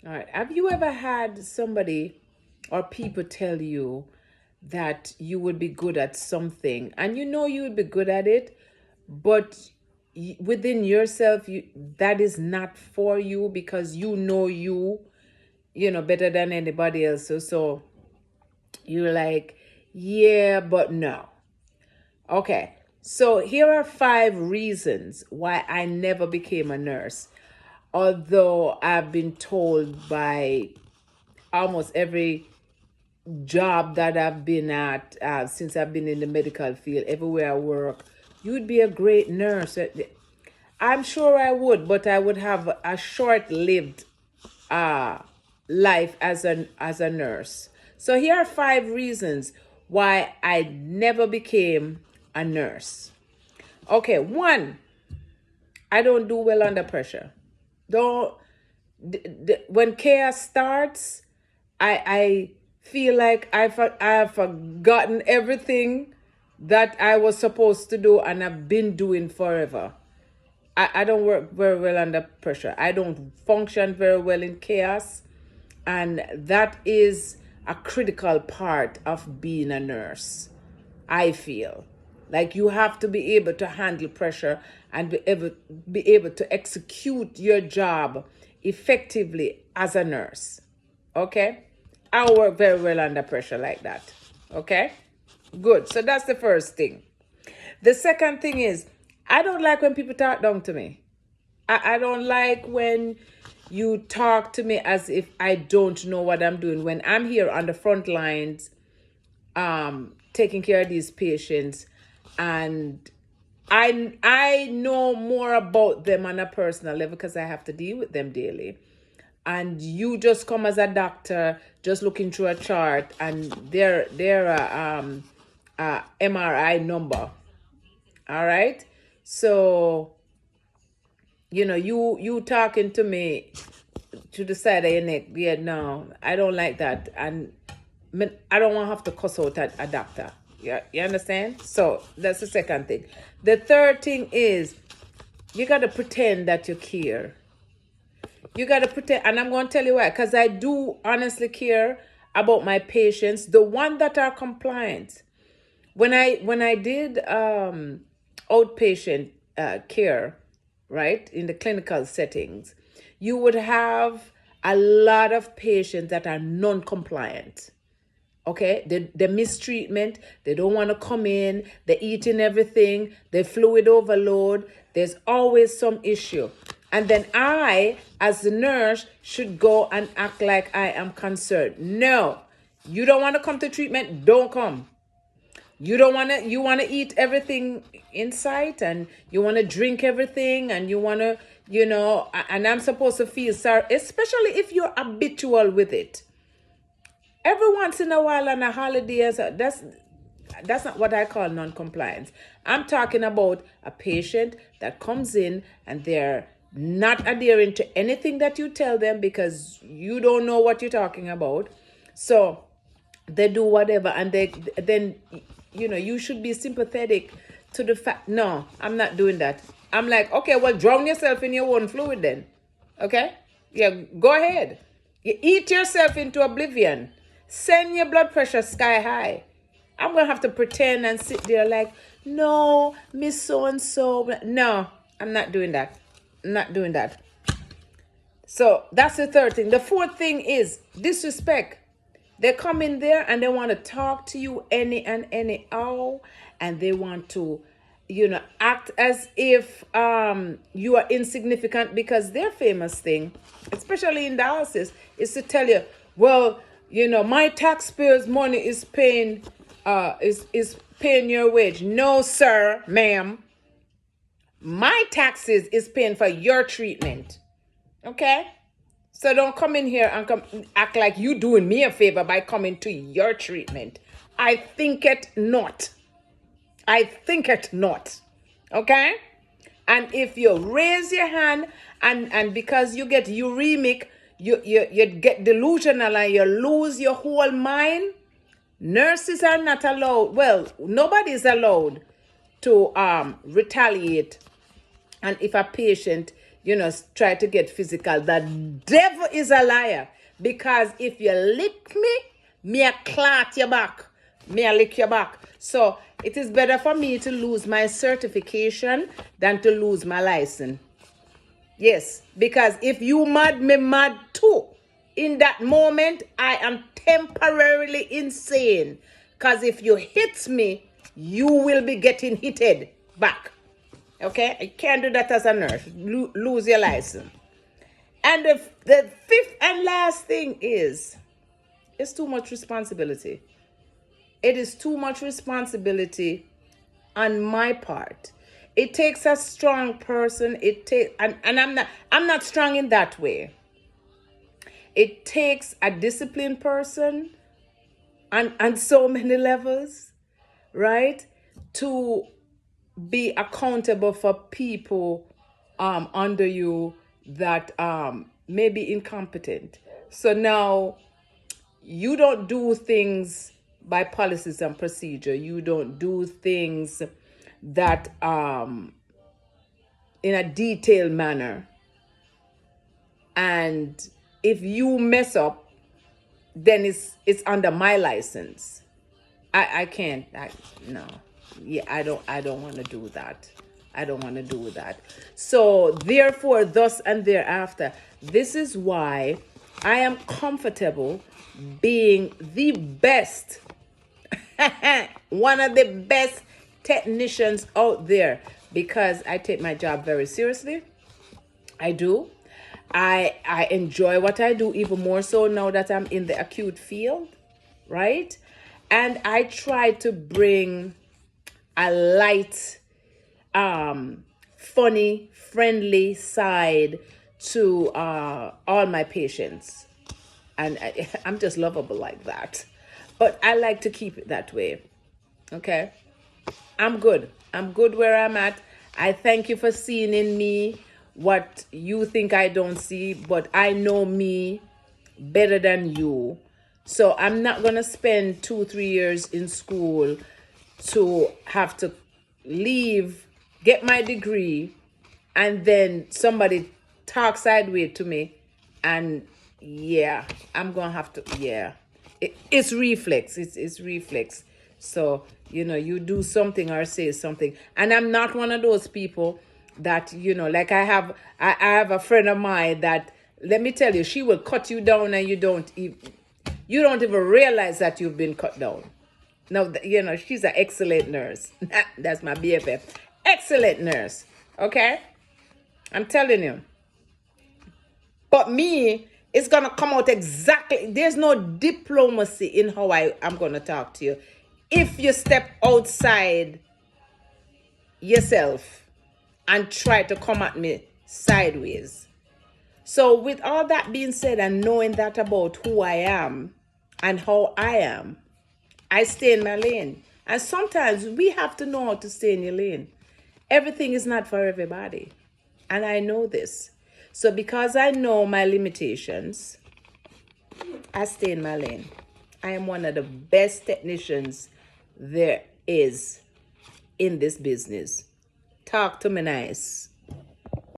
All right. Have you ever had somebody or people tell you that you would be good at something and you know you would be good at it, but within yourself, that is not for you because you know better than anybody else. So you're like, yeah, but no. Okay. So here are 5 reasons why I never became a nurse. Although I've been told by almost every job that I've been at since I've been in the medical field, everywhere I work, you'd be a great nurse. I'm sure I would, but I would have a short-lived uh, life as a nurse. So here are 5 reasons why I never became a nurse. Okay, one, I don't do well under pressure. Don't when chaos starts, I feel like I've forgotten everything that I was supposed to do and I've been doing forever. I don't work very well under pressure. I don't function very well in chaos. And that is a critical part of being a nurse, I feel. Like you have to be able to handle pressure and be able to execute your job effectively as a nurse. Okay? I work very well under pressure like that. Okay? Good. So that's the first thing. The second thing is, I don't like when people talk down to me. I don't like when you talk to me as if I don't know what I'm doing. When I'm here on the front lines, taking care of these patients, and I know more about them on a personal level because I have to deal with them daily. And you just come as a doctor, just looking through a chart, and they're a MRI number. All right, so you talking to me to the side of your neck. Yeah, no, I don't like that, and I don't want to have to cuss out a doctor. Yeah, you understand? So that's the second thing. The third thing is you got to pretend that you care. You got to pretend, and I'm going to tell you why. Because I do honestly care about my patients, the one that are compliant. When I did outpatient care, right, in the clinical settings, you would have a lot of patients that are non-compliant. Okay, they mistreatment, they don't want to come in, they're eating everything, they fluid overload, there's always some issue. And then I, as the nurse, should go and act like I am concerned. No, you don't want to come to treatment, don't come. You want to eat everything in sight, and you want to drink everything, and you want to, and I'm supposed to feel sorry, especially if you're habitual with it. Every once in a while on a holiday, that's not what I call non-compliance. I'm talking about a patient that comes in and they're not adhering to anything that you tell them because you don't know what you're talking about. So they do whatever, and then you should be sympathetic to the fact. No, I'm not doing that. I'm like, okay, well, drown yourself in your own fluid then. Okay, yeah, go ahead. You eat yourself into oblivion. Send your blood pressure sky high. I'm gonna have to pretend and sit there like, no, Miss So and So. No, I'm not doing that. I'm not doing that. So that's the third thing. The fourth thing is disrespect. They come in there and they want to talk to you any and any how, and they want to, act as if you are insignificant, because their famous thing, especially in dialysis, is to tell you, well, my taxpayers' money is paying is paying your wage. No, sir, ma'am. My taxes is paying for your treatment. Okay? So don't come in here and act like you doing me a favor by coming to your treatment. I think it not. I think it not. Okay? And if you raise your hand and because you get uremic, you get delusional and you lose your whole mind, nurses are not allowed. Well, nobody is allowed to retaliate. And if a patient try to get physical. The devil is a liar. Because if you lick me, me a clot your back. Me a lick your back. So it is better for me to lose my certification than to lose my license. Yes, because if you mad, me mad too. In that moment, I am temporarily insane. Because if you hit me, you will be getting hitted back. Okay? You can't do that as a nurse. Lose your license. And the fifth and last thing is, it's too much responsibility. It is too much responsibility on my part. It takes a strong person. And I'm not strong in that way. It takes a disciplined person on so many levels, right? To be accountable for people under you that may be incompetent. So now you don't do things by policies and procedure. You don't do things that in a detailed manner. And if you mess up, then it's under my license. I can't. No. Yeah, I don't want to do that. I don't want to do that. So therefore, thus and thereafter, this is why I am comfortable being the best, one of the best technicians out there, because I take my job very seriously. I do. I enjoy what I do even more so now that I'm in the acute field, right? And I try to bring a light, funny, friendly side to all my patients. And I'm just lovable like that. But I like to keep it that way. Okay? I'm good. I'm good where I'm at. I thank you for seeing in me what you think I don't see, but I know me better than you. So I'm not going to spend 2-3 years in school to have to leave, get my degree, and then somebody talk sideways to me. And yeah, I'm going to have to, yeah. It's reflex. It's reflex. So, you do something or say something. And I'm not one of those people that, like I have a friend of mine that, let me tell you, she will cut you down and you don't even realize that you've been cut down. No, she's an excellent nurse. That's my BFF. Excellent nurse. Okay? I'm telling you. But me, it's going to come out exactly. There's no diplomacy in how I'm going to talk to you. If you step outside yourself and try to come at me sideways. So with all that being said and knowing that about who I am and how I am, I stay in my lane. And sometimes we have to know how to stay in your lane. Everything is not for everybody. And I know this. So because I know my limitations, I stay in my lane. I am one of the best technicians there is in this business. Talk to me nice.